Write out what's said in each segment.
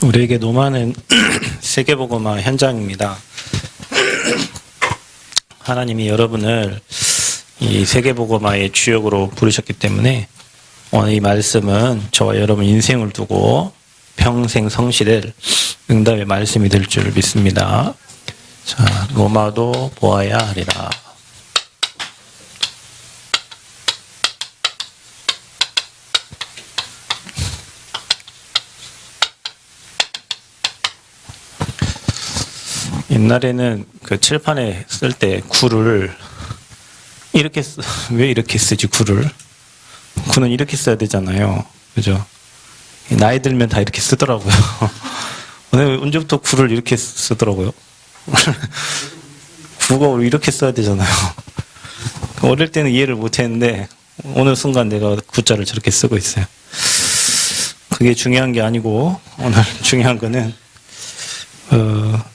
우리에게 노마는 세계복음화 현장입니다. 하나님이 여러분을 이 세계복음화의 주역으로 부르셨기 때문에 오늘 이 말씀은 저와 여러분 인생을 두고 평생 성실할 응답의 말씀이 될 줄 믿습니다. 자, 로마도 보아야 하리라. 옛날에는 그 칠판에 쓸 때 구를 이렇게 왜 이렇게 쓰지 구를? 구는 이렇게 써야 되잖아요. 그죠? 나이 들면 다 이렇게 쓰더라고요. 오늘 언제부터 구를 이렇게 쓰더라고요. 구가 이렇게 써야 되잖아요. 어릴 때는 이해를 못 했는데 어느 순간 내가 구자를 저렇게 쓰고 있어요. 그게 중요한 게 아니고 오늘 중요한 거는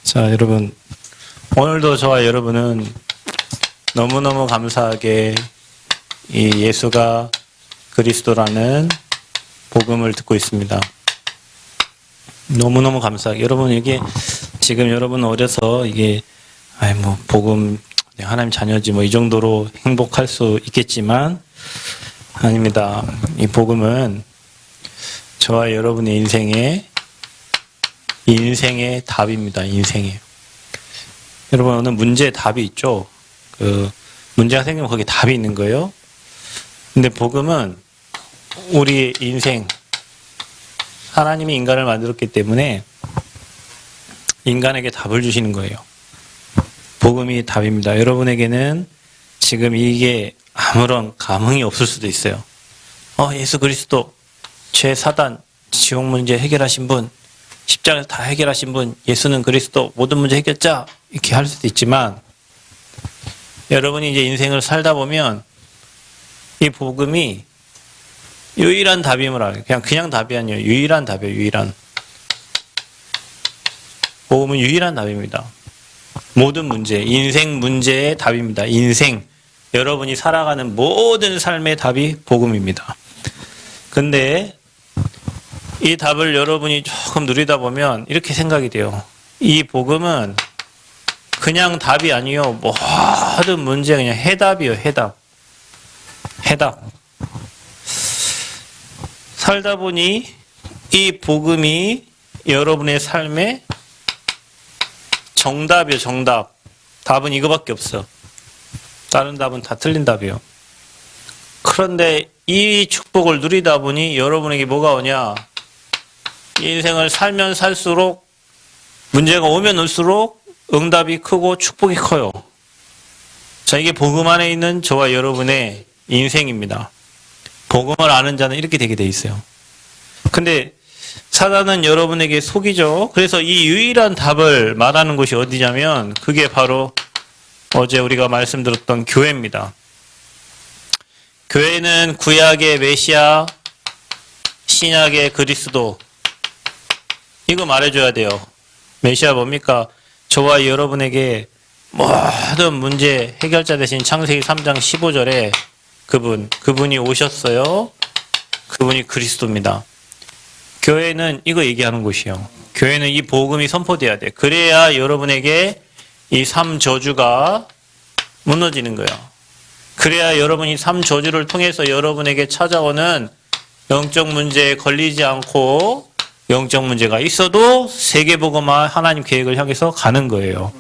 자, 여러분, 오늘도 저와 여러분은 너무너무 감사하게 이 예수가 그리스도라는 복음을 듣고 있습니다. 너무너무 감사하게. 여러분, 이게 지금 여러분 어려서 이게, 복음, 하나님 자녀지 이 정도로 행복할 수 있겠지만, 아닙니다. 이 복음은 저와 여러분의 인생의 답입니다. 인생의. 여러분, 오늘 문제에 답이 있죠? 문제가 생기면 거기에 답이 있는 거예요. 근데 복음은 우리의 인생, 하나님이 인간을 만들었기 때문에 인간에게 답을 주시는 거예요. 복음이 답입니다. 여러분에게는 지금 이게 아무런 감흥이 없을 수도 있어요. 예수 그리스도, 죄, 사단, 지옥 문제 해결하신 분, 십자가 다 해결하신 분, 예수는 그리스도, 모든 문제 해결자, 이렇게 할 수도 있지만, 여러분이 이제 인생을 살다 보면, 이 복음이 유일한 답임을 알아요. 그냥 답이 아니에요. 유일한 답이에요, 유일한. 복음은 유일한 답입니다. 모든 문제, 인생 문제의 답입니다. 인생. 여러분이 살아가는 모든 삶의 답이 복음입니다. 근데, 이 답을 여러분이 조금 누리다 보면 이렇게 생각이 돼요. 이 복음은 그냥 답이 아니요. 모든 문제 그냥 해답이요. 해답. 살다 보니 이 복음이 여러분의 삶의 정답이요. 정답. 답은 이거밖에 없어. 다른 답은 다 틀린 답이요. 그런데 이 축복을 누리다 보니 여러분에게 뭐가 오냐? 인생을 살면 살수록 문제가 오면 올수록 응답이 크고 축복이 커요. 자, 이게 복음 안에 있는 저와 여러분의 인생입니다. 복음을 아는 자는 이렇게 되게 돼 있어요. 근데 사단은 여러분에게 속이죠. 그래서 이 유일한 답을 말하는 곳이 어디냐면 그게 바로 어제 우리가 말씀드렸던 교회입니다. 교회는 구약의 메시아, 신약의 그리스도, 이거 말해줘야 돼요. 메시아 뭡니까? 저와 여러분에게 모든 문제 해결자 되신 창세기 3장 15절에 그분이 오셨어요. 그분이 그리스도입니다. 교회는 이거 얘기하는 곳이에요. 교회는 이 복음이 선포돼야 돼. 그래야 여러분에게 이 3저주가 무너지는 거예요. 그래야 여러분이 3저주를 통해서 여러분에게 찾아오는 영적 문제에 걸리지 않고 영적 문제가 있어도 세계복음화 하나님 계획을 향해서 가는 거예요.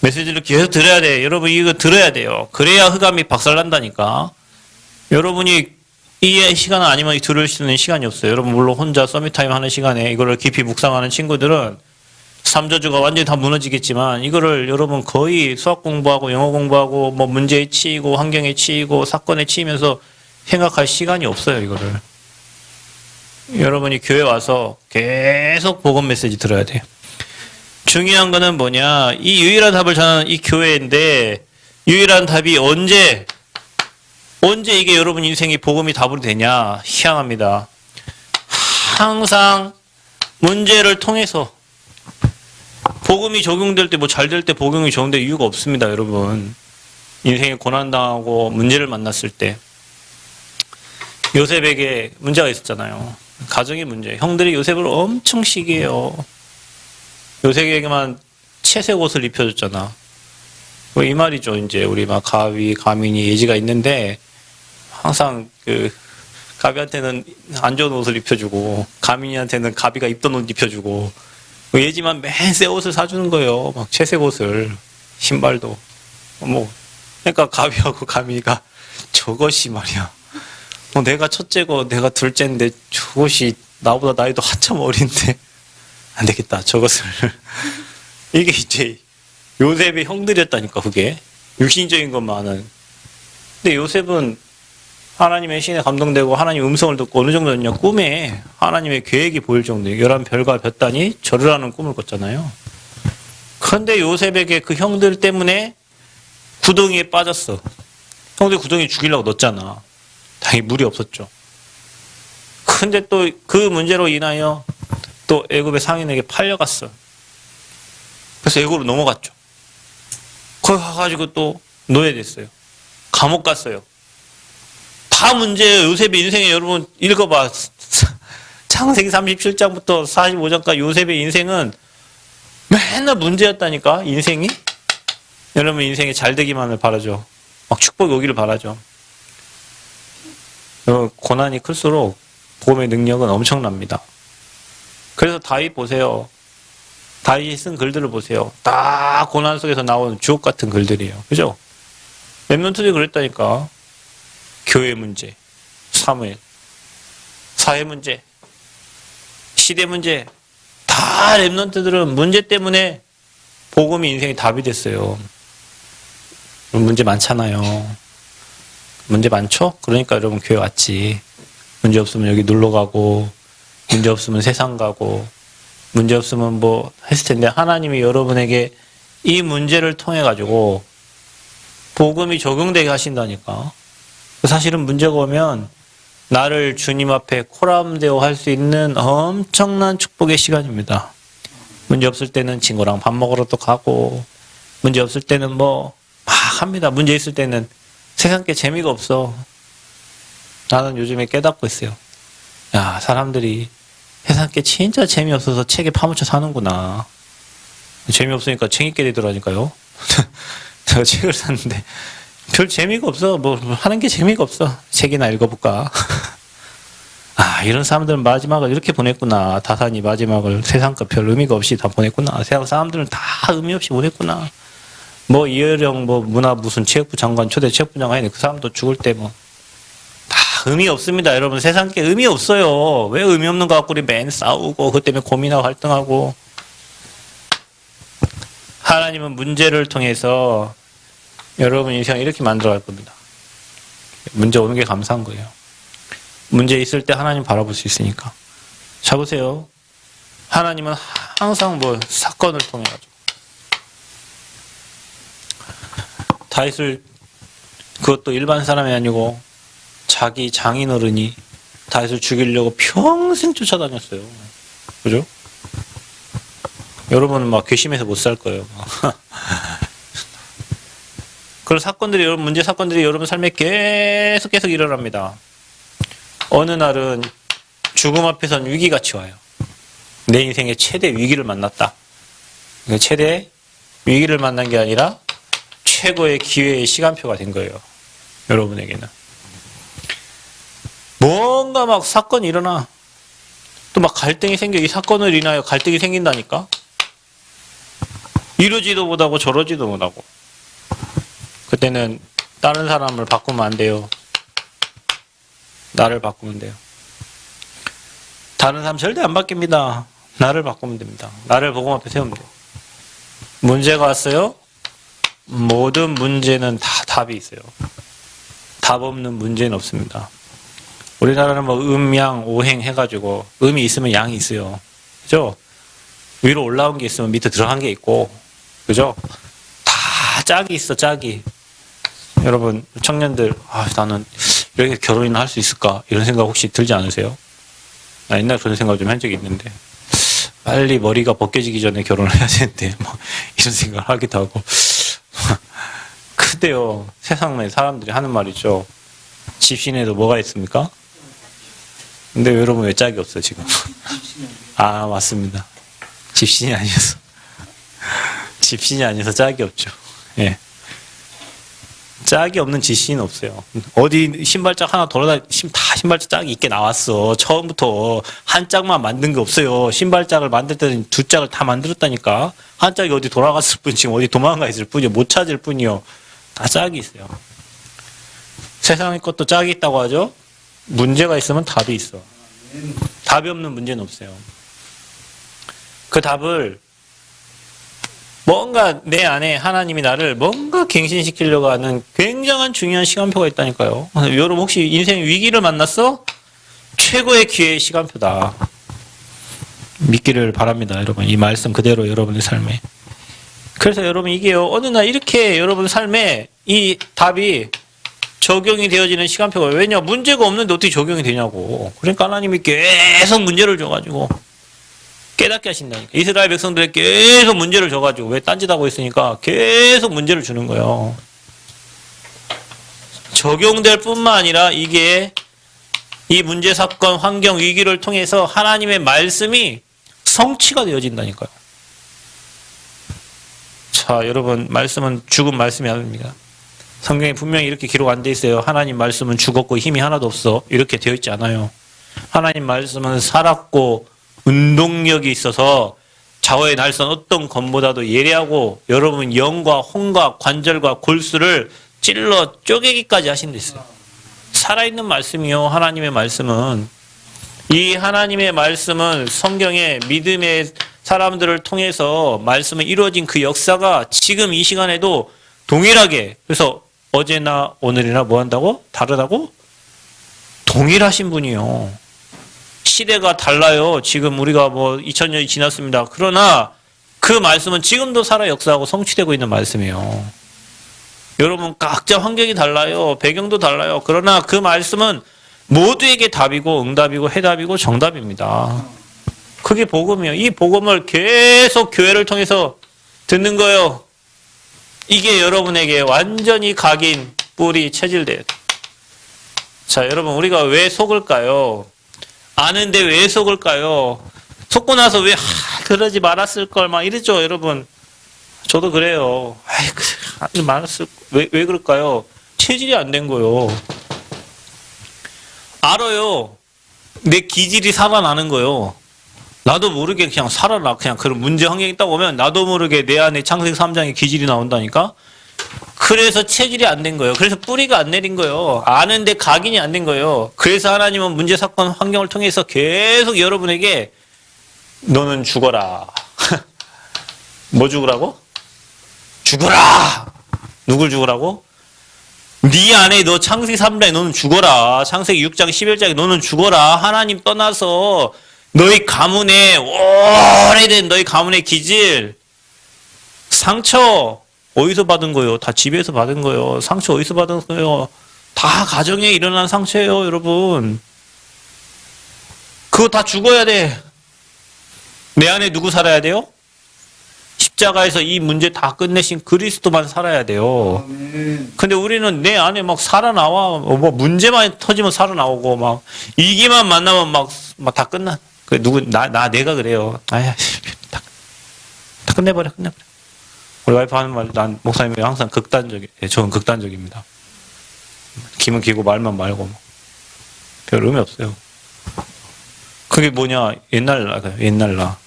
메시지를 계속 들어야 돼. 여러분 이거 들어야 돼요. 그래야 흑암이 박살난다니까. 여러분이 이 시간 아니면 들을 수 있는 시간이 없어요. 여러분 물론 혼자 서밋타임 하는 시간에 이거를 깊이 묵상하는 친구들은 삼저주가 완전히 다 무너지겠지만 이거를 여러분 거의 수학 공부하고 영어 공부하고 문제에 치이고 환경에 치이고 사건에 치이면서 생각할 시간이 없어요. 이거를. 여러분이 교회 와서 계속 복음 메시지 들어야 돼요. 중요한 거는 뭐냐? 이 유일한 답을 저는 이 교회인데 유일한 답이 언제 이게 여러분 인생이 복음이 답으로 되냐? 희한합니다. 항상 문제를 통해서 복음이 적용될 때 잘 될 때 복음이 적용될 이유가 없습니다. 여러분. 인생에 고난당하고 문제를 만났을 때 요셉에게 문제가 있었잖아요. 가정의 문제. 형들이 요셉을 엄청 시기해요. 요셉에게만 채색 옷을 입혀줬잖아. 뭐 이 말이죠. 이제 우리 막 가위, 가민이, 예지가 있는데 항상 그 가비한테는 안 좋은 옷을 입혀주고 가민이한테는 가비가 입던 옷 입혀주고 예지만 맨 새 옷을 사주는 거예요. 막 채색 옷을, 신발도. 뭐 그러니까 가비하고 가민이가 저것이 말이야. 내가 첫째고 내가 둘째인데 저것이 나보다 나이도 한참 어린데 안 되겠다. 저것을 이게 이제 요셉의 형들이었다니까. 그게 육신적인 것만은. 근데 요셉은 하나님의 신에 감동되고 하나님 음성을 듣고 어느 정도였냐, 꿈에 하나님의 계획이 보일 정도예요. 11별과 볕단이 절을 꿈을 꿨잖아요. 그런데 요셉에게 그 형들 때문에 구덩이에 빠졌어. 형들 구덩이에 죽이려고 넣었잖아. 당연히 물이 없었죠. 근데 또 그 문제로 인하여 또 애굽의 상인에게 팔려갔어. 그래서 애굽으로 넘어갔죠. 거기 가가지고 또 노예됐어요. 감옥 갔어요. 다 문제예요. 요셉의 인생에. 여러분 읽어봐. 창세기 37장부터 45장까지 요셉의 인생은 맨날 문제였다니까. 인생이. 여러분 인생이 잘 되기만을 바라죠. 막 축복이 오기를 바라죠. 고난이 클수록 복음의 능력은 엄청납니다. 그래서 다윗 보세요. 다윗이 쓴 글들을 보세요. 다 고난 속에서 나온 주옥 같은 글들이에요. 그죠? 랩런트들이 그랬다니까. 교회 문제, 사무엘, 사회 문제, 시대 문제, 다 랩런트들은 문제 때문에 복음이 인생의 답이 됐어요. 문제 많잖아요. 문제 많죠? 그러니까 여러분 교회 왔지. 문제 없으면 여기 놀러 가고, 문제 없으면 세상 가고, 문제 없으면 뭐 했을 텐데 하나님이 여러분에게 이 문제를 통해 가지고 복음이 적용되게 하신다니까. 사실은 문제가 오면 나를 주님 앞에 코람데오 할 수 있는 엄청난 축복의 시간입니다. 문제 없을 때는 친구랑 밥 먹으러 또 가고, 문제 없을 때는 뭐 막 합니다. 문제 있을 때는 세상 게 재미가 없어. 나는 요즘에 깨닫고 있어요. 야, 사람들이 세상 게 진짜 재미없어서 책에 파묻혀 사는구나. 재미없으니까 책 읽게 되더라니까요. 제가 책을 샀는데 별 재미가 없어. 뭐 하는 게 재미가 없어. 책이나 읽어볼까. 아, 이런 사람들은 마지막을 이렇게 보냈구나. 다산이 마지막을 세상 거 별 의미가 없이 다 보냈구나. 세상 사람들은 다 의미 없이 보냈구나. 뭐 이혜령 뭐 문화 무슨 체육부 장관 초대 체육부 장관이 그 사람도 죽을 때 뭐 다 의미 없습니다. 여러분 세상 게 의미 없어요. 왜 의미 없는 거 갖고 우리 맨 싸우고 그것 때문에 고민하고 갈등하고. 하나님은 문제를 통해서 여러분 인생을 이렇게 만들어 갈 겁니다. 문제 오는 게 감사한 거예요. 문제 있을 때 하나님 바라볼 수 있으니까. 자 보세요. 하나님은 항상 뭐 사건을 통해 가지고 다윗을, 그것도 일반 사람이 아니고 자기 장인어른이 다윗을 죽이려고 평생 쫓아다녔어요. 그죠? 여러분은 막 괘씸해서 못 살 거예요. 그런 사건들이, 여러분 문제 사건들이 여러분 삶에 계속 일어납니다. 어느 날은 죽음 앞에선 위기같이 와요. 내 인생의 최대 위기를 만났다. 최대 위기를 만난 게 아니라 최고의 기회의 시간표가 된 거예요. 여러분에게는. 뭔가 막 사건이 일어나. 또 막 갈등이 생겨. 이 사건을 인하여 갈등이 생긴다니까. 이러지도 못하고 저러지도 못하고. 그때는 다른 사람을 바꾸면 안 돼요. 나를 바꾸면 돼요. 다른 사람 절대 안 바뀝니다. 나를 바꾸면 됩니다. 나를 복음 앞에 세우면 돼요. 문제가 왔어요? 모든 문제는 다 답이 있어요. 답 없는 문제는 없습니다. 우리나라는 뭐 양, 오행 해가지고 음이 있으면 양이 있어요. 그죠? 위로 올라온 게 있으면 밑에 들어간 게 있고, 그죠? 다 짝이 있어, 짝이. 여러분, 청년들, 나는 이렇게 결혼이나 할 수 있을까? 이런 생각 혹시 들지 않으세요? 나 옛날에 그런 생각 좀 한 적이 있는데, 빨리 머리가 벗겨지기 전에 결혼을 해야 되는데, 뭐, 이런 생각을 하기도 하고. 근데요, 세상에 사람들이 하는 말이죠. 집신에도 뭐가 있습니까? 근데 여러분 왜 짝이 없어 지금? 아 맞습니다. 집신이 아니어서 집신이 아니어서 짝이 없죠. 예. 짝이 없는 집신은 없어요. 어디 신발짝 하나 돌아다 다 신발짝 짝이 있게 나왔어. 처음부터 한 짝만 만든 게 없어요. 신발짝을 만들 때는 두 짝을 다 만들었다니까. 한 짝이 어디 돌아갔을 뿐 지금 어디 도망가 있을 뿐이요. 못 찾을 뿐이요. 다 짝이 있어요. 세상의 것도 짝이 있다고 하죠. 문제가 있으면 답이 있어. 답이 없는 문제는 없어요. 그 답을 뭔가 내 안에 하나님이 나를 뭔가 갱신시키려고 하는 굉장한 중요한 시간표가 있다니까요. 여러분 혹시 인생 위기를 만났어? 최고의 기회의 시간표다. 믿기를 바랍니다. 여러분 이 말씀 그대로 여러분의 삶에. 그래서 여러분 이게요. 어느 날 이렇게 여러분 삶에 이 답이 적용이 되어지는 시간표가 왜냐? 문제가 없는데 어떻게 적용이 되냐고. 그러니까 하나님이 계속 문제를 줘가지고 깨닫게 하신다니까. 이스라엘 백성들에게 계속 문제를 줘가지고 왜 딴짓하고 있으니까 계속 문제를 주는 거예요. 적용될 뿐만 아니라 이게 이 문제, 사건, 환경, 위기를 통해서 하나님의 말씀이 성취가 되어진다니까요. 자, 여러분 말씀은 죽은 말씀이 아닙니다. 성경에 분명히 이렇게 기록 안 돼 있어요. 하나님 말씀은 죽었고 힘이 하나도 없어. 이렇게 되어 있지 않아요. 하나님 말씀은 살았고 운동력이 있어서 좌우의 날선 어떤 검보다도 예리하고 여러분 영과 혼과 관절과 골수를 찔러 쪼개기까지 하신 데 있어요. 살아있는 말씀이요. 하나님의 말씀은. 이 하나님의 말씀은 성경의 믿음의 사람들을 통해서 말씀이 이루어진 그 역사가 지금 이 시간에도 동일하게 그래서 어제나 오늘이나 뭐 한다고? 다르다고? 동일하신 분이요. 시대가 달라요. 지금 우리가 뭐 2000년이 지났습니다. 그러나 그 말씀은 지금도 살아 역사하고 성취되고 있는 말씀이에요. 여러분 각자 환경이 달라요. 배경도 달라요. 그러나 그 말씀은 모두에게 답이고 응답이고 해답이고 정답입니다. 그게 복음이에요. 이 복음을 계속 교회를 통해서 듣는 거예요. 이게 여러분에게 완전히 각인, 뿌리, 체질돼요. 자, 여러분 우리가 왜 속을까요? 아는데 왜 속을까요? 속고 나서 왜 그러지 말았을 걸 막 이랬죠, 여러분. 저도 그래요. 아이, 말았을 왜 그럴까요? 체질이 안 된 거요. 알아요. 내 기질이 살아나는 거요. 나도 모르게 그냥 살아나. 그냥 그런 문제 환경이 있다 보면 나도 모르게 내 안에 창세기 3장의 기질이 나온다니까. 그래서 체질이 안 된 거예요. 그래서 뿌리가 안 내린 거예요. 아는데 각인이 안 된 거예요. 그래서 하나님은 문제, 사건, 환경을 통해서 계속 여러분에게 너는 죽어라. 뭐 죽으라고? 죽어라! 누굴 죽으라고? 네 안에 너 창세기 3장에 너는 죽어라. 창세기 6장 11장에 너는 죽어라. 하나님 떠나서 너희 가문에 오래된 너희 가문의 기질 상처 어디서 받은 거예요? 다 집에서 받은 거예요. 상처 어디서 받은 거예요? 다 가정에 일어난 상처예요, 여러분. 그거 다 죽어야 돼. 내 안에 누구 살아야 돼요? 십자가에서 이 문제 다 끝내신 그리스도만 살아야 돼요. 근데 우리는 내 안에 막 살아나와. 뭐 문제만 터지면 살아나오고 막 이기만 만나면 막 다 끝나. 그 내가 그래요. 아야, 다 끝내버려. 우리 와이프 하는 말, 난 목사님이 항상 극단적이에요. 저는 극단적입니다. 김은 기고 말만 말고 별 의미 없어요. 그게 뭐냐? 옛날 나.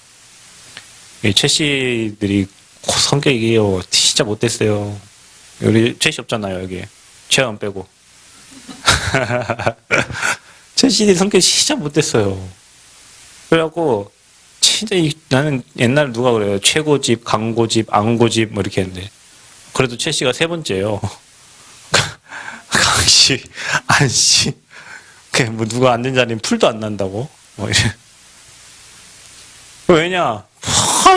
최 씨들이 성격이요 진짜 못됐어요. 우리 최 씨 없잖아요 여기. 최원 빼고. 최 씨들이 성격이 진짜 못됐어요. 그래갖고 진짜 나는 옛날 누가 그래요. 최고집, 강고집, 안고집 뭐 이렇게 했는데 그래도 최 씨가 세 번째예요. 강씨, 안씨. 뭐 누가 앉은 자리는 풀도 안 난다고. 뭐 이래. 왜냐?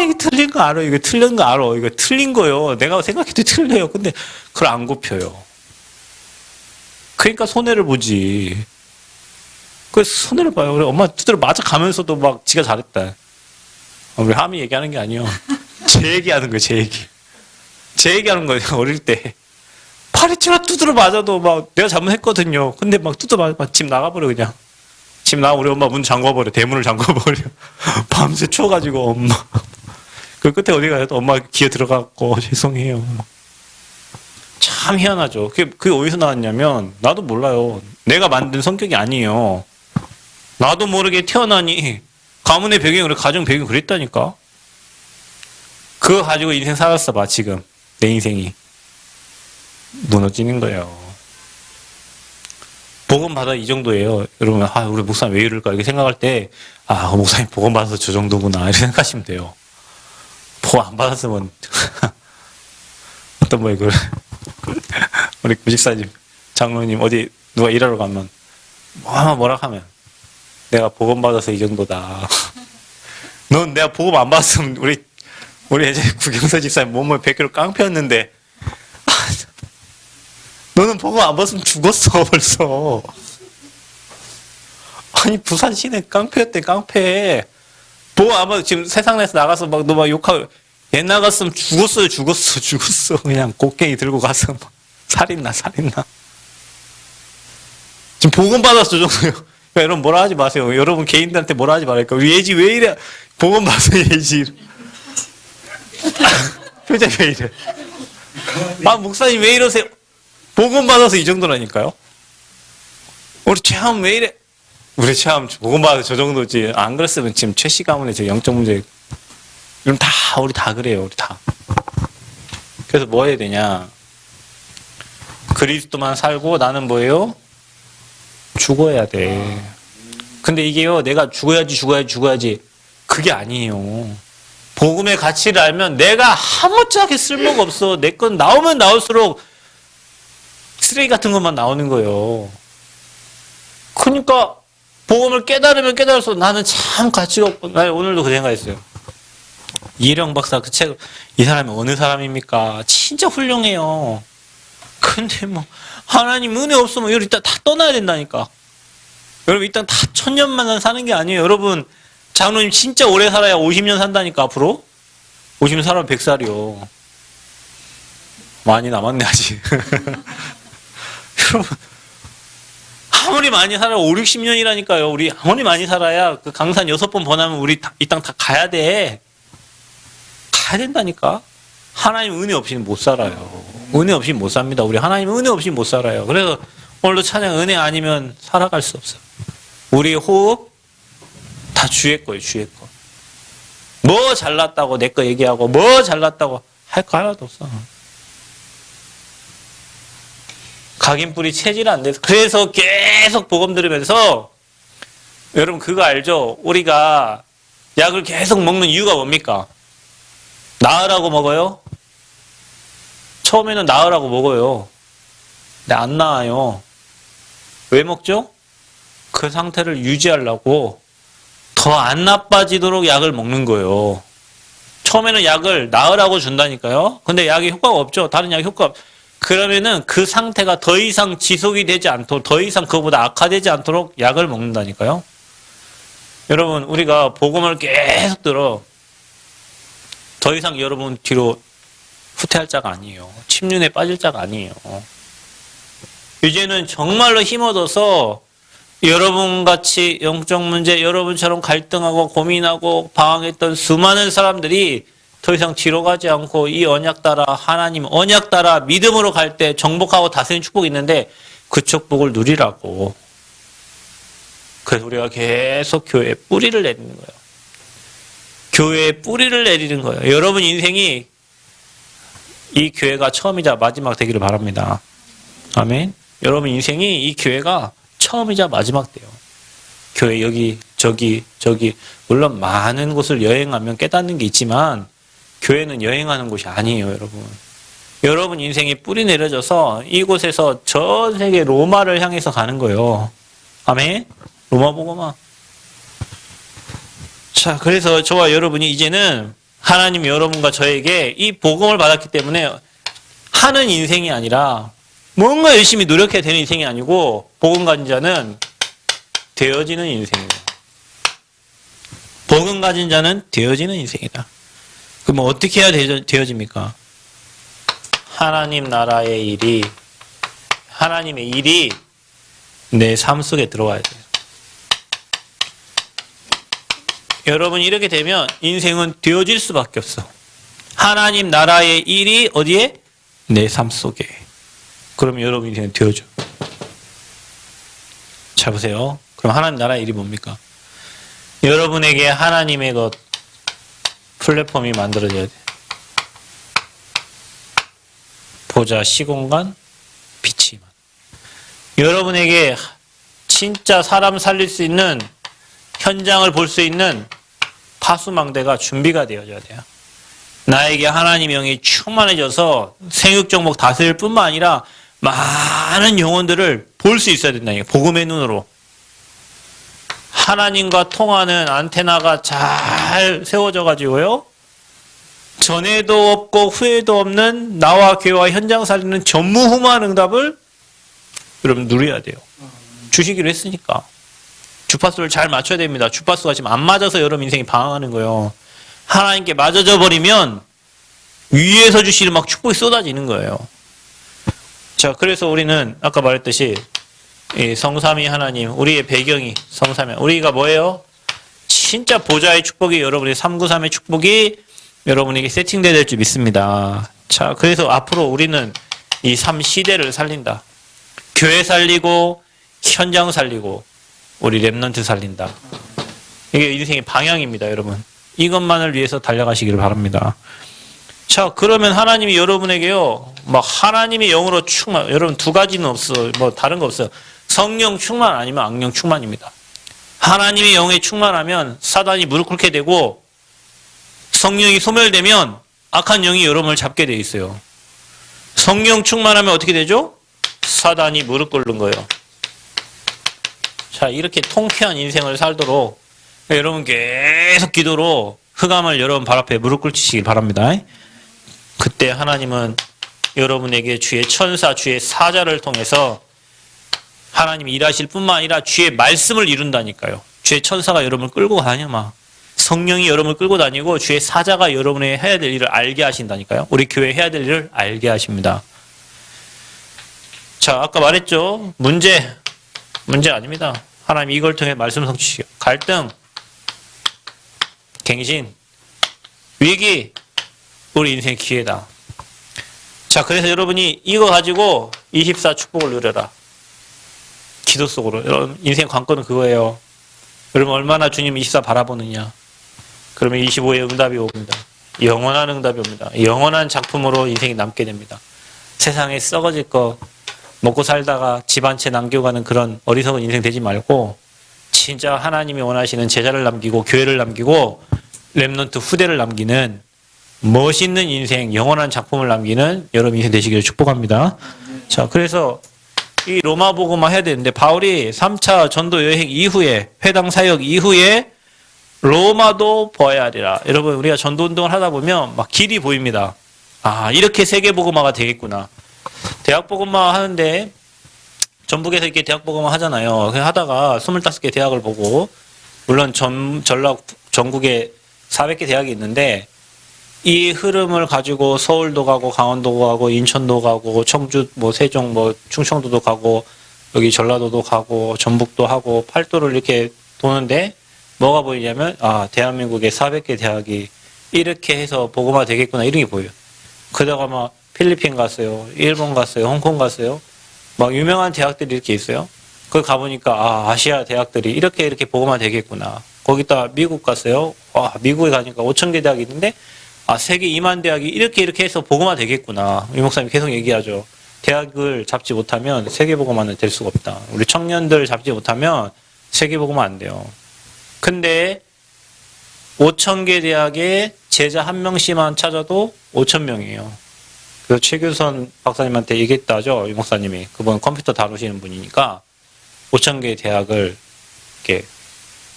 이게 틀린 거 알아. 이거 틀린 거 알아. 이거 틀린 거요. 내가 생각해도 틀려요. 근데 그걸 안 굽혀요. 그러니까 손해를 보지. 그래서 손해를 봐요. 그래 엄마 두드려 맞아 가면서도 막 지가 잘했다. 우리 함이 얘기하는 게 아니에요. 제 얘기하는 거예요. 제 얘기하는 거예요. 어릴 때. 파리치라 두드려 맞아도 막 내가 잘못했거든요. 근데 막 두드려 맞아 집 나가버려 그냥. 지금 나 우리 엄마 문 잠궈버려. 대문을 잠궈버려. 밤새 추워가지고 엄마. 그 끝에 어디 가요? 또 엄마 기어 들어갔고 죄송해요. 참 희한하죠. 그게 어디서 나왔냐면 나도 몰라요. 내가 만든 성격이 아니에요. 나도 모르게 태어나니 가문의 배경이 가정 배경이 그랬다니까. 그거 가지고 인생 살았어 봐 지금. 내 인생이 무너지는 거예요. 복음 받아 이 정도예요. 여러분, 우리 목사님 왜 이럴까 이렇게 생각할 때, 목사님 복음 받아서 저 정도구나 이렇게 생각하시면 돼요. 복음 안 받았으면 어떤 이걸 우리 무직사님, 장로님 어디 누가 일하러 가면 뭐라 하면 내가 복음 받아서 이 정도다. 넌 내가 복음 안 받았으면 우리 이제 구경서 집사님 몸을 100kg 깡패였는데 너는 복음 안 받았으면 죽었어 벌써. 아니 부산 시내 깡패였대 깡패. 복음 안 받아 지금 세상 내서 나가서 막 너 막 욕하고 얘 나갔으면 죽었어. 그냥 곡괭이 들고 가서 막 살인나. 지금 복음 받았어 저 정도요. 여러분 뭐라 하지 마세요. 여러분 개인들한테 뭐라 하지 말라니까. 예지 왜 이래? 복음 받아서 예지. 표정 왜 이래? 목사님 왜 이러세요? 복음 받아서 이 정도라니까요. 우리 체험 왜 이래? 우리 체험 복음 받아서 저 정도지. 안 그랬으면 지금 최씨 가문의 저 영적 문제. 그럼 우리 다 그래요. 우리 다. 그래서 뭐 해야 되냐? 그리스도만 살고 나는 뭐예요? 죽어야 돼. 근데 이게요, 내가 죽어야지. 그게 아니에요. 복음의 가치를 알면 내가 아무짝에 쓸모가 없어. 내 건 나오면 나올수록 쓰레기 같은 것만 나오는 거예요. 그러니까 복음을 깨달으면 깨달을수록 나는 참 가치가 없고, 나 오늘도 그 생각했어요. 이혜령 박사 그 책, 이 사람이 어느 사람입니까? 진짜 훌륭해요. 근데 하나님 은혜 없으면 여기 일단 다 떠나야 된다니까. 여러분 일단 다 1000년만 사는 게 아니에요. 여러분 장로님 진짜 오래 살아야 50년 산다니까 앞으로. 50년 살아면 100살이요. 많이 남았네 아직. 여러분 아무리 많이 살아야 5, 60년이라니까요. 우리 아무리 많이 살아야 그 강산 6번 번하면 우리 이 땅 다 가야 돼. 가야 된다니까. 하나님 은혜 없이는 못 살아요. 은혜 없이 못 삽니다. 우리 하나님 은혜 없이 못 살아요. 그래서 오늘도 찬양 은혜 아니면 살아갈 수 없어요. 우리의 호흡 다 주의 거예요. 주의 거. 뭐 잘났다고 내 거 얘기하고 뭐 잘났다고 할 거 하나도 없어. 각인뿌리 체질 안 돼서. 그래서 계속 복음 들으면서 여러분 그거 알죠? 우리가 약을 계속 먹는 이유가 뭡니까? 나으라고 먹어요? 처음에는 나으라고 먹어요. 근데 안 나아요. 왜 먹죠? 그 상태를 유지하려고 더 안 나빠지도록 약을 먹는 거예요. 처음에는 약을 나으라고 준다니까요. 근데 약이 효과가 없죠. 다른 약이 그러면은 그 상태가 더 이상 지속이 되지 않도록, 더 이상 그거보다 악화되지 않도록 약을 먹는다니까요. 여러분 우리가 복음을 계속 들어 더 이상 여러분 뒤로 후퇴할 자가 아니에요. 침륜에 빠질 자가 아니에요. 이제는 정말로 힘 얻어서 여러분같이 영적 문제, 여러분처럼 갈등하고 고민하고 방황했던 수많은 사람들이 더 이상 뒤로 가지 않고 이 언약 따라 하나님 언약 따라 믿음으로 갈 때 정복하고 다스리는 축복이 있는데 그 축복을 누리라고. 그래서 우리가 계속 교회에 뿌리를 내리는 거예요. 교회에 뿌리를 내리는 거예요. 여러분 인생이 이 교회가 처음이자 마지막 되기를 바랍니다. 아멘. 여러분 인생이 이 교회가 처음이자 마지막 돼요. 교회 여기 저기 물론 많은 곳을 여행하면 깨닫는 게 있지만 교회는 여행하는 곳이 아니에요. 여러분 인생이 뿌리 내려져서 이곳에서 전 세계 로마를 향해서 가는 거예요. 아멘. 로마 복음화. 자, 그래서 저와 여러분이 이제는 하나님 여러분과 저에게 이 복음을 받았기 때문에 하는 인생이 아니라 뭔가 열심히 노력해야 되는 인생이 아니고 복음 가진 자는 되어지는 인생이다. 복음 가진 자는 되어지는 인생이다. 그럼 어떻게 해야 되어집니까? 하나님 나라의 일이, 하나님의 일이 내 삶 속에 들어와야 돼요. 여러분이 이렇게 되면 인생은 되어질 수밖에 없어. 하나님 나라의 일이 어디에? 내 삶 속에. 그럼 여러분 인생은 되어져. 자 보세요. 그럼 하나님 나라의 일이 뭡니까? 여러분에게 하나님의 것 플랫폼이 만들어져야 돼. 보좌 시공간 빛이. 여러분에게 진짜 사람 살릴 수 있는 현장을 볼 수 있는 파수망대가 준비가 되어져야 돼요. 나에게 하나님의 영이 충만해져서 생육정복 다스릴 뿐만 아니라 많은 영혼들을 볼 수 있어야 된다니까. 복음의 눈으로. 하나님과 통하는 안테나가 잘 세워져 가지고요. 전에도 없고 후에도 없는 나와 교회와 현장 살리는 전무후무한 응답을 여러분 누려야 돼요. 주시기로 했으니까. 주파수를 잘 맞춰야 됩니다. 주파수가 지금 안 맞아서 여러분 인생이 방황하는 거예요. 하나님께 맞아져 버리면 위에서 주시는 막 축복이 쏟아지는 거예요. 자, 그래서 우리는 아까 말했듯이 이 성삼위 하나님, 우리의 배경이 성삼위. 우리가 뭐예요? 진짜 보좌의 축복이 여러분의 393의 축복이 여러분에게 세팅되어야 될 줄 믿습니다. 자, 그래서 앞으로 우리는 이 3시대를 살린다. 교회 살리고 현장 살리고 우리 렘넌트 살린다. 이게 인생의 방향입니다, 여러분. 이것만을 위해서 달려가시기를 바랍니다. 자, 그러면 하나님이 여러분에게요, 막 하나님의 영으로 충만, 여러분 두 가지는 없어, 뭐 다른 거 없어요. 성령 충만 아니면 악령 충만입니다. 하나님의 영에 충만하면 사단이 무릎 꿇게 되고 성령이 소멸되면 악한 영이 여러분을 잡게 돼 있어요. 성령 충만하면 어떻게 되죠? 사단이 무릎 꿇는 거예요. 자, 이렇게 통쾌한 인생을 살도록 여러분 계속 기도로 흑암을 여러분 발 앞에 무릎 꿇으시길 바랍니다. 그때 하나님은 여러분에게 주의 천사, 주의 사자를 통해서 하나님이 일하실 뿐만 아니라 주의 말씀을 이룬다니까요. 주의 천사가 여러분을 끌고 다녀 막. 성령이 여러분을 끌고 다니고 주의 사자가 여러분의 해야 될 일을 알게 하신다니까요. 우리 교회 해야 될 일을 알게 하십니다. 자, 아까 말했죠. 문제 아닙니다. 하나님 이걸 통해 말씀 성취시켜. 갈등, 갱신, 위기, 우리 인생의 기회다. 자, 그래서 여러분이 이거 가지고 24 축복을 누려라. 기도 속으로. 여러분 인생 관건은 그거예요. 여러분 얼마나 주님 24 바라보느냐. 그러면 25의 응답이 옵니다. 영원한 응답이 옵니다. 영원한 작품으로 인생이 남게 됩니다. 세상에 썩어질 거 먹고 살다가 집 한 채 남겨가는 그런 어리석은 인생 되지 말고 진짜 하나님이 원하시는 제자를 남기고 교회를 남기고 렘넌트 후대를 남기는 멋있는 인생, 영원한 작품을 남기는 여러분 인생 되시기를 축복합니다. 자, 그래서 이 로마 복음화 해야 되는데 바울이 3차 전도 여행 이후에 회당 사역 이후에 로마도 보아야 하리라. 여러분 우리가 전도 운동을 하다 보면 막 길이 보입니다. 아, 이렇게 세계 복음화가 되겠구나. 대학 복음화 하는데 전북에서 이렇게 대학 복음화 하잖아요. 그냥 하다가 25개 대학을 보고 물론 전국 400개 대학이 있는데 이 흐름을 가지고 서울도 가고 강원도 가고 인천도 가고 청주 뭐 세종 뭐 충청도도 가고 여기 전라도도 가고 전북도 하고 팔도를 이렇게 도는데 뭐가 보이냐면 아, 대한민국의 400개 대학이 이렇게 해서 복음화 되겠구나 이런 게 보여요. 그러다가 막 필리핀 갔어요. 일본 갔어요. 홍콩 갔어요. 막 유명한 대학들이 이렇게 있어요. 거기 가보니까 아, 아시아 대학들이 이렇게 복음화 되겠구나. 거기다 미국 갔어요. 와, 미국에 가니까 5,000개 대학이 있는데 아, 세계 2만 대학이 이렇게 해서 복음화 되겠구나. 이 목사님 계속 얘기하죠. 대학을 잡지 못하면 세계 복음화는 될 수가 없다. 우리 청년들 잡지 못하면 세계 복음화 안 돼요. 근데 5,000개 대학에 제자 한 명씩만 찾아도 5,000명이에요. 그래서 최규선 박사님한테 얘기했다죠. 이 목사님이. 그분 컴퓨터 다루시는 분이니까 5,000개 대학을 이렇게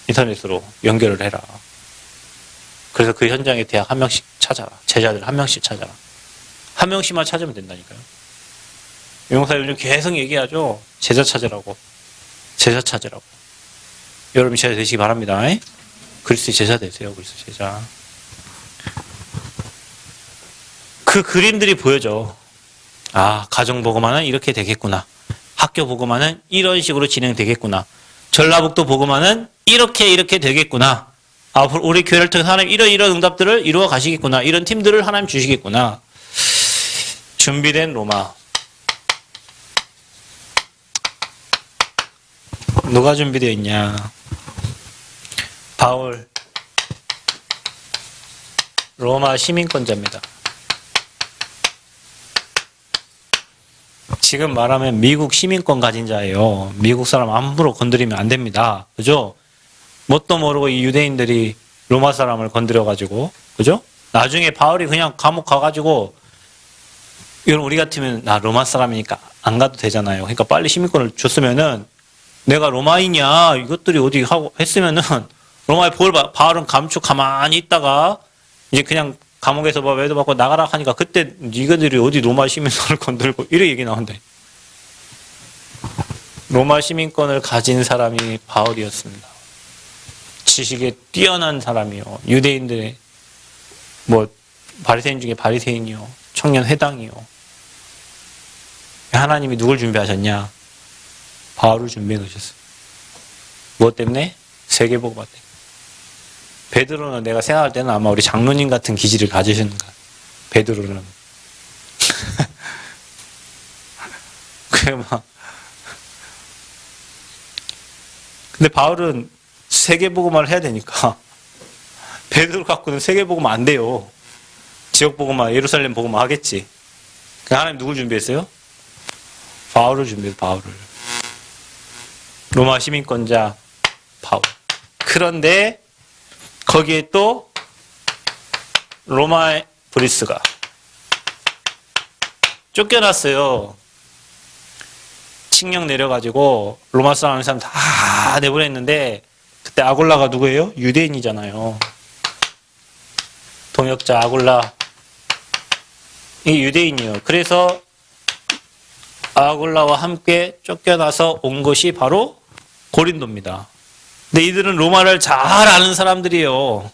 인터넷으로 연결을 해라. 그래서 그 현장에 대학 한 명씩 찾아라. 제자들 한 명씩 찾아라. 한 명씩만 찾으면 된다니까요. 이 목사님 요즘 계속 얘기하죠. 제자 찾으라고. 제자 찾으라고. 여러분 제자 되시기 바랍니다. 그리스도의 제자 되세요. 그리스도의 제자. 그 그림들이 보여져. 아, 가정복음화는 이렇게 되겠구나. 학교 복음화는 이런 식으로 진행되겠구나. 전라북도 복음화는 이렇게 되겠구나. 앞으로 우리 교회를 통해 하나님 이런 응답들을 이루어 가시겠구나. 이런 팀들을 하나님 주시겠구나. 준비된 로마. 누가 준비되어 있냐? 바울. 로마 시민권자입니다. 지금 말하면 미국 시민권 가진 자예요. 미국 사람 함부로 건드리면 안 됩니다. 그죠? 뭣도 모르고 이 유대인들이 로마 사람을 건드려가지고, 그죠? 나중에 바울이 그냥 감옥 가가지고, 이건 우리 같으면 나 로마 사람이니까 안 가도 되잖아요. 그러니까 빨리 시민권을 줬으면은 내가 로마인이야 이것들이 어디 하고 했으면은 로마의 바울은 감축 가만히 있다가 이제 그냥 감옥에서 뭐 외도 받고 나가라 하니까 그때 니가들이 어디 로마 시민권을 건들고 이런 얘기 나온대. 로마 시민권을 가진 사람이 바울이었습니다. 지식에 뛰어난 사람이요. 유대인들의 뭐 바리새인 중에 바리새인이요. 청년 회당이요. 하나님이 누굴 준비하셨냐? 바울을 준비해 놓으셨어요. 무엇 때문에? 세계복음 때문에. 베드로는 내가 생각할 때는 아마 우리 장로님 같은 기질을 가지시는 거야. 베드로는. 근데 바울은 세계복음화를 해야 되니까 베드로 갖고는 세계복음화 안 돼요. 지역복음화, 예루살렘 복음화 하겠지. 하나님 누굴 준비했어요? 바울을 준비했어요. 바울을. 로마 시민권자 바울. 그런데 거기에 또 로마의 브리스가 쫓겨났어요. 칙령 내려가지고 로마 사람 다 내보냈는데 그때 아골라가 누구예요? 유대인이잖아요. 동역자 아골라 이 유대인이에요. 그래서 아골라와 함께 쫓겨나서 온 것이 바로 고린도입니다. 근데 이들은 로마를 잘 아는 사람들이에요.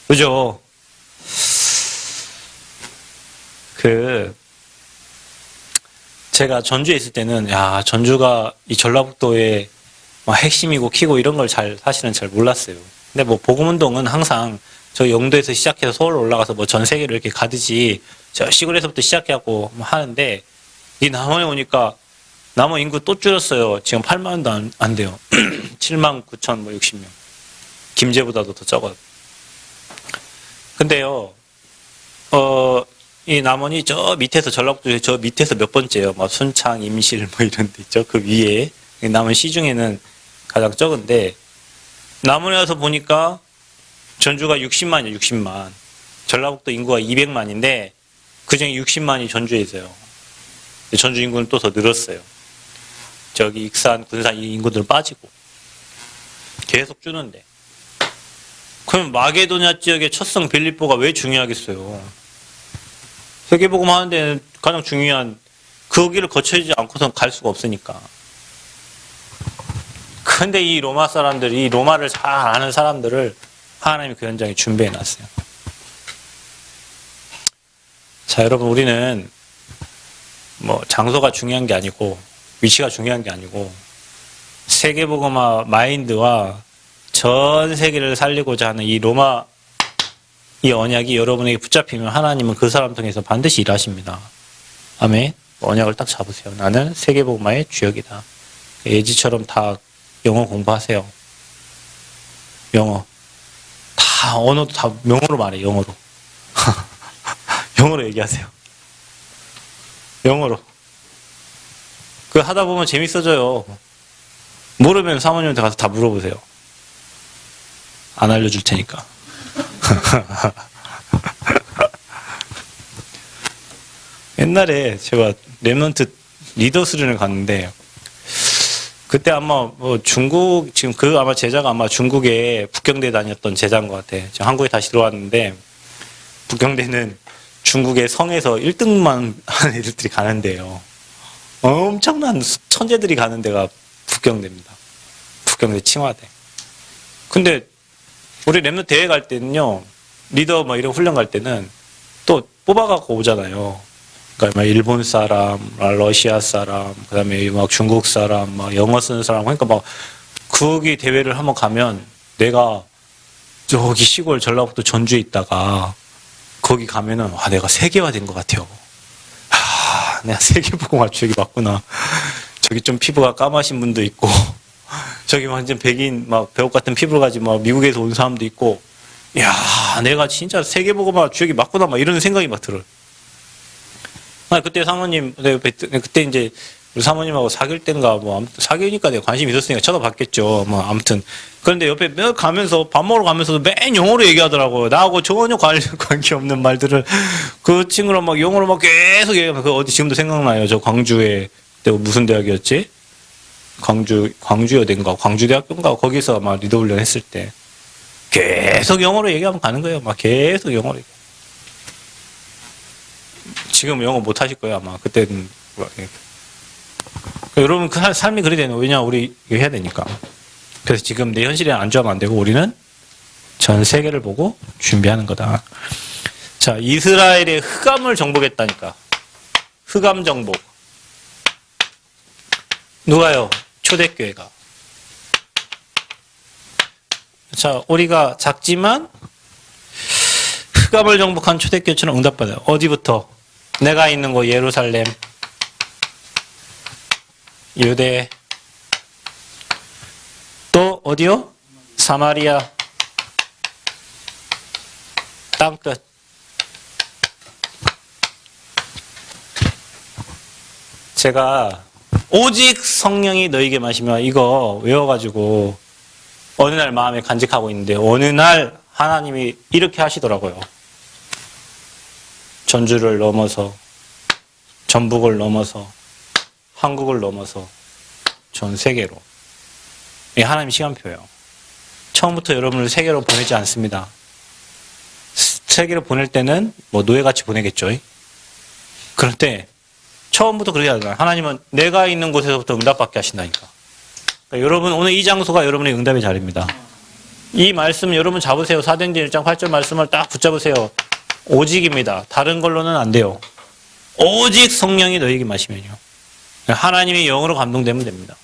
그죠? 제가 전주에 있을 때는, 야, 전주가 이 전라북도의 핵심이고 키고 이런 걸 사실은 잘 몰랐어요. 근데 뭐 복음운동은 항상 저 영도에서 시작해서 서울 올라가서 뭐 전 세계를 이렇게 가듯이 저 시골에서부터 시작하고 하는데 이 남원에 오니까 남원 인구 또 줄었어요. 지금 8만도 안 돼요. 7만 9천 뭐 60명. 김제보다도 더 적어요. 근데요, 이 남원이 저 밑에서 전라북도에 저 밑에서 몇 번째요. 뭐 순창, 임실 뭐 이런 데 있죠. 그 위에 남원 시중에는 가장 적은데 남원에 와서 보니까 전주가 60만이에요. 60만. 전라북도 인구가 200만인데 그중에 60만이 전주에 있어요. 전주 인구는 또 더 늘었어요. 저기 익산, 군산 이 인구들은 빠지고 계속 주는데 그럼 마게도냐 지역의 첫성 빌립보가 왜 중요하겠어요? 세계복음 하는 데는 가장 중요한 거기를 거쳐지지 않고선 갈 수가 없으니까. 근데 이 로마 사람들이 이 로마를 잘 아는 사람들을 하나님이 그 현장에 준비해 놨어요. 자, 여러분 우리는 뭐 장소가 중요한 게 아니고 위치가 중요한 게 아니고 세계복음화 마인드와 전 세계를 살리고자 하는 이 로마 이 언약이 여러분에게 붙잡히면 하나님은 그 사람 통해서 반드시 일하십니다. 아멘. 언약을 딱 잡으세요. 나는 세계복음화의 주역이다. 예지처럼 다 영어 공부하세요. 영어. 다 언어도 다 영어로 말해. 영어로. 영어로 얘기하세요. 영어로. 그 하다 보면 재밌어져요. 모르면 사모님한테 가서 다 물어보세요. 안 알려줄 테니까. 옛날에 제가 랩넌트 리더 수련을 갔는데 그때 아마 뭐 중국 지금 그 아마 제자가 아마 중국에 북경대 다녔던 제자인 것 같아. 지금 한국에 다시 들어왔는데 북경대는 중국의 성에서 1등만 하는 애들이 가는데요. 엄청난 천재들이 가는 데가 북경대입니다. 북경대 칭화대. 근데 우리 랩넌트 대회 갈 때는요, 리더 뭐 이런 훈련 갈 때는 또 뽑아갖고 오잖아요. 그러니까 막 일본 사람, 러시아 사람, 그다음에 막 중국 사람, 막 영어 쓰는 사람, 그러니까 막 거기 대회를 한번 가면 내가 저기 시골 전라북도 전주에 있다가 거기 가면은 내가 세계화된 것 같아요. 내가 세계보고마 주역이 맞구나. 저기 좀 피부가 까마신 분도 있고 저기 완전 백인 막 배옥 같은 피부를 가지고 막 미국에서 온 사람도 있고, 야, 내가 진짜 세계보고마 주역이 맞구나 막 이런 생각이 막 들어요. 그때 사모님, 그때 이제 우리 사모님하고 사귈 때인가 뭐 아무튼 사귀니까 내가 관심 있었으니까 쳐다봤겠죠. 뭐 아무튼 그런데 옆에 매 가면서 밥 먹으러 가면서도 맨 영어로 얘기하더라고요. 나하고 전혀 관계 없는 말들을 그 친구랑 막 영어로 막 계속 얘기하면, 그 어디 지금도 생각나요. 저 광주에 그때 무슨 대학이었지? 광주여대인가 광주대학교인가 거기서 막 리더훈련 했을 때 계속 영어로 얘기하면 가는 거예요. 막 계속 영어로 얘기. 지금 영어 못 하실 거예요 아마. 그때는. 여러분 그 삶이 그리 되는. 왜냐 우리 이거 해야 되니까. 그래서 지금 내 현실에 안주하면 안 되고 우리는 전 세계를 보고 준비하는 거다. 자, 이스라엘의 흑암을 정복했다니까. 흑암 정복. 누가요? 초대교회가. 자, 우리가 작지만 흑암을 정복한 초대교회처럼 응답받아요. 어디부터? 내가 있는 곳 예루살렘, 유대, 또 어디요? 사마리아, 땅끝. 제가 오직 성령이 너에게 마시며 이거 외워가지고 어느 날 마음에 간직하고 있는데, 어느 날 하나님이 이렇게 하시더라고요. 전주를 넘어서, 전북을 넘어서, 한국을 넘어서 전 세계로. 이게 하나님 시간표예요. 처음부터 여러분을 세계로 보내지 않습니다. 세계로 보낼 때는 뭐 노예같이 보내겠죠. 그럴 때 처음부터 그렇게 하잖아요. 하나님은 내가 있는 곳에서부터 응답받게 하신다니까. 그러니까 여러분 오늘 이 장소가 여러분의 응답의 자리입니다. 이 말씀 여러분 잡으세요. 사도행전 1장 8절 말씀을 딱 붙잡으세요. 오직입니다. 다른 걸로는 안 돼요. 오직 성령이 너에게 마시면요. 하나님의 영으로 감동되면 됩니다.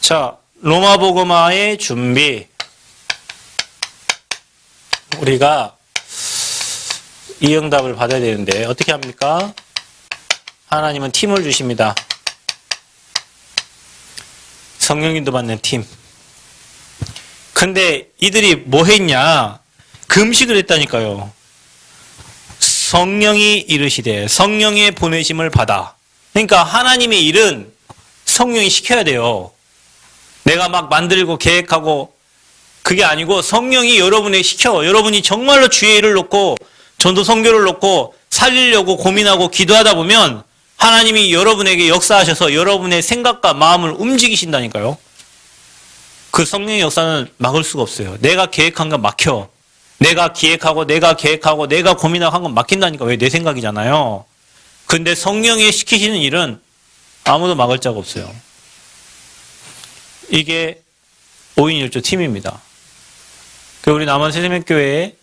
자, 로마복음화의 준비. 우리가 이 응답을 받아야 되는데 어떻게 합니까? 하나님은 팀을 주십니다. 성령님도 받는 팀. 근데 이들이 뭐 했냐? 금식을 했다니까요. 성령이 이르시되 성령의 보내심을 받아. 그러니까 하나님의 일은 성령이 시켜야 돼요. 내가 막 만들고 계획하고 그게 아니고 성령이 여러분에게 시켜. 여러분이 정말로 주의 일을 놓고 전도 선교를 놓고 살리려고 고민하고 기도하다 보면 하나님이 여러분에게 역사하셔서 여러분의 생각과 마음을 움직이신다니까요. 그 성령의 역사는 막을 수가 없어요. 내가 계획한 건 막혀. 내가 기획하고 내가 계획하고 내가 고민하고 한 건 막힌다니까. 왜? 내 생각이잖아요. 근데 성령이 시키시는 일은 아무도 막을 자가 없어요. 이게 5인 1조 팀입니다. 우리 남원 새세명교회에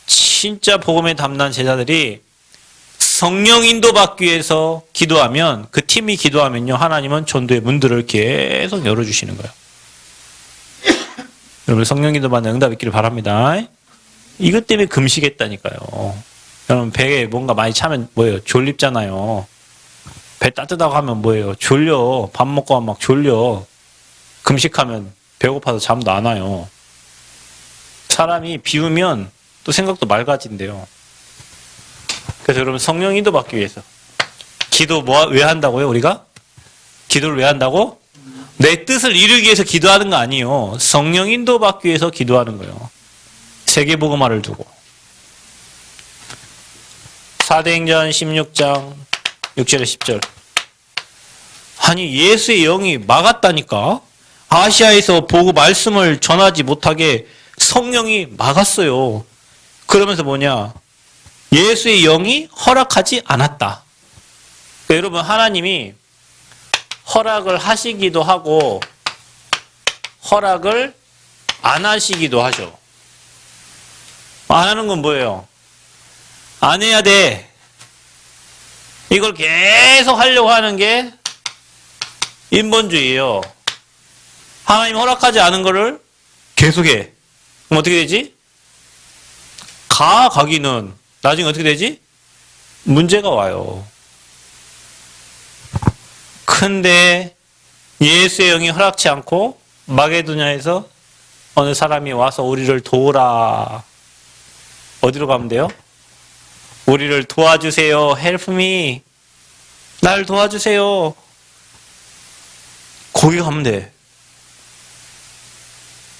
진짜 복음에 담난 제자들이 성령 인도 받기 위해서 기도하면, 그 팀이 기도하면요, 하나님은 전도의 문들을 계속 열어주시는 거예요. 여러분 성령 인도 받는 응답 있기를 바랍니다. 이것 때문에 금식했다니까요. 여러분 배에 뭔가 많이 차면 뭐예요? 졸립잖아요. 배 따뜻하고 하면 뭐예요? 졸려. 밥 먹고 하면 막 졸려. 금식하면 배고파서 잠도 안 와요. 사람이 비우면 또 생각도 맑아진대요. 그래서 여러분 성령 인도 받기 위해서 기도 왜 한다고요? 우리가? 기도를 왜 한다고? 내 뜻을 이루기 위해서 기도하는 거 아니에요. 성령 인도 받기 위해서 기도하는 거예요. 세계복음화를 두고. 사도행전 16장 6절에 10절. 아니 예수의 영이 막았다니까. 아시아에서 보고 말씀을 전하지 못하게 성령이 막았어요. 그러면서 뭐냐? 예수의 영이 허락하지 않았다. 그러니까 여러분 하나님이 허락을 하시기도 하고 허락을 안 하시기도 하죠. 안 하는 건 뭐예요? 안 해야 돼. 이걸 계속 하려고 하는 게 인본주의예요. 하나님 허락하지 않은 거를 계속해. 그럼 어떻게 되지? 가기는 나중에 어떻게 되지? 문제가 와요. 근데 예수의 영이 허락치 않고 마게도냐에서 어느 사람이 와서 우리를 도우라. 어디로 가면 돼요? 우리를 도와주세요. Help me. 날 도와주세요. 거기 가면 돼.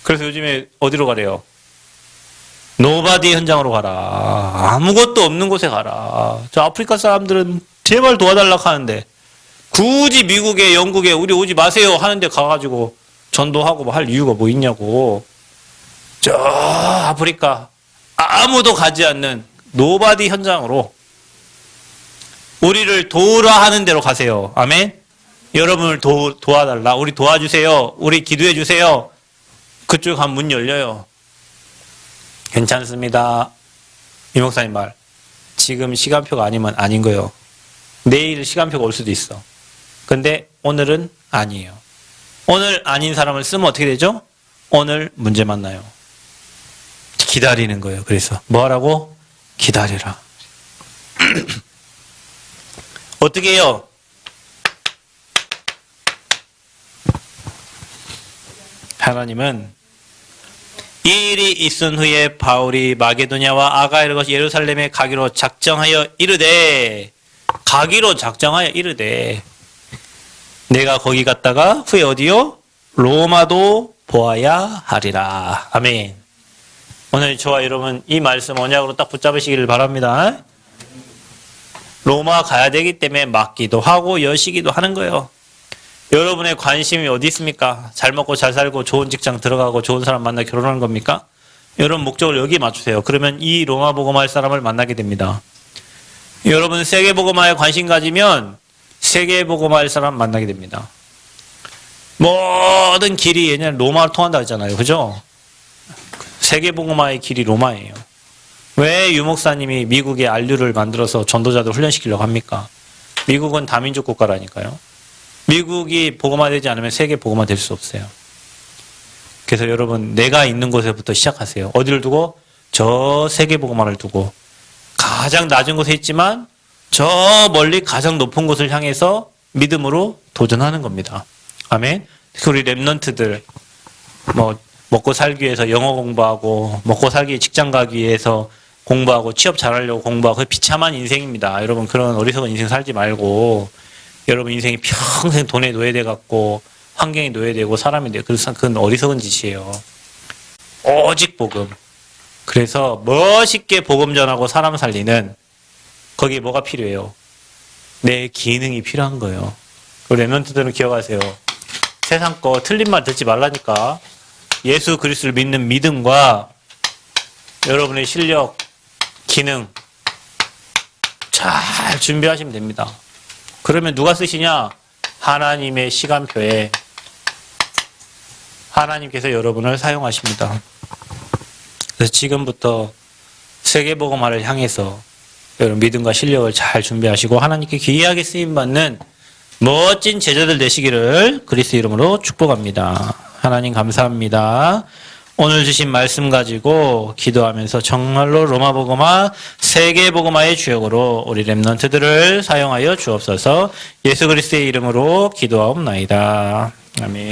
그래서 요즘에 어디로 가래요? 노바디 현장으로 가라. 아무것도 없는 곳에 가라. 저 아프리카 사람들은 제발 도와달라 하는데 굳이 미국에 영국에 우리 오지 마세요 하는데 가가지고 전도하고 뭐 할 이유가 뭐 있냐고. 저 아프리카 아무도 가지 않는 노바디 현장으로 우리를 도우라 하는 대로 가세요. 아멘. 여러분을 도와달라. 우리 도와주세요. 우리 기도해 주세요. 그쪽 가면 문 열려요. 괜찮습니다. 이 목사님 말. 지금 시간표가 아니면 아닌 거예요. 내일 시간표가 올 수도 있어. 근데 오늘은 아니에요. 오늘 아닌 사람을 쓰면 어떻게 되죠? 오늘 문제 만나요. 기다리는 거예요. 그래서 뭐 하라고? 기다리라. 어떻게 해요? 하나님은 이 일이 있은 후에 바울이 마게도냐와 아가야를 거쳐 예루살렘에 가기로 작정하여 이르되 내가 거기 갔다가 후에 어디요? 로마도 보아야 하리라. 아멘. 오늘 저와 여러분 이 말씀 언약으로 딱 붙잡으시기를 바랍니다. 로마 가야 되기 때문에 맞기도 하고 여시기도 하는 거예요. 여러분의 관심이 어디 있습니까? 잘 먹고 잘 살고 좋은 직장 들어가고 좋은 사람 만나 결혼하는 겁니까? 여러분 목적을 여기에 맞추세요. 그러면 이 로마 복음화할 사람을 만나게 됩니다. 여러분 세계 복음화에 관심 가지면 세계 복음화할 사람 만나게 됩니다. 모든 길이 옛날에 로마로 통한다고 했잖아요. 그죠? 세계 복음화의 길이 로마예요. 왜 유목사님이 미국에 안류를 만들어서 전도자들 훈련시키려고 합니까? 미국은 다민족 국가라니까요. 미국이 복음화되지 않으면 세계 복음화 될 수 없어요. 그래서 여러분 내가 있는 곳에부터 시작하세요. 어디를 두고? 저 세계 복음화를 두고 가장 낮은 곳에 있지만 저 멀리 가장 높은 곳을 향해서 믿음으로 도전하는 겁니다. 아멘. 우리 랩런트들 뭐 먹고 살기 위해서 영어 공부하고 먹고 살기 위해 직장 가기 위해서 공부하고 취업 잘하려고 공부하고 비참한 인생입니다. 여러분 그런 어리석은 인생 살지 말고 여러분 인생이 평생 돈에 노예돼 갖고 환경에 노예되고 사람이 되고 그건 어리석은 짓이에요. 오직 복음. 그래서 멋있게 복음 전하고 사람 살리는 거기에 뭐가 필요해요? 내 기능이 필요한 거예요. 우리 랩런트들은 기억하세요. 세상 거 틀린 말 듣지 말라니까. 예수 그리스도를 믿는 믿음과 여러분의 실력, 기능 잘 준비하시면 됩니다. 그러면 누가 쓰시냐? 하나님의 시간표에 하나님께서 여러분을 사용하십니다. 그래서 지금부터 세계복음화를 향해서 여러분 믿음과 실력을 잘 준비하시고 하나님께 귀하게 쓰임받는 멋진 제자들 되시기를 그리스도 이름으로 축복합니다. 하나님 감사합니다. 오늘 주신 말씀 가지고 기도하면서 정말로 로마복음화, 세계복음화의 주역으로 우리 랩런트들을 사용하여 주옵소서. 예수 그리스도의 이름으로 기도하옵나이다. 아멘.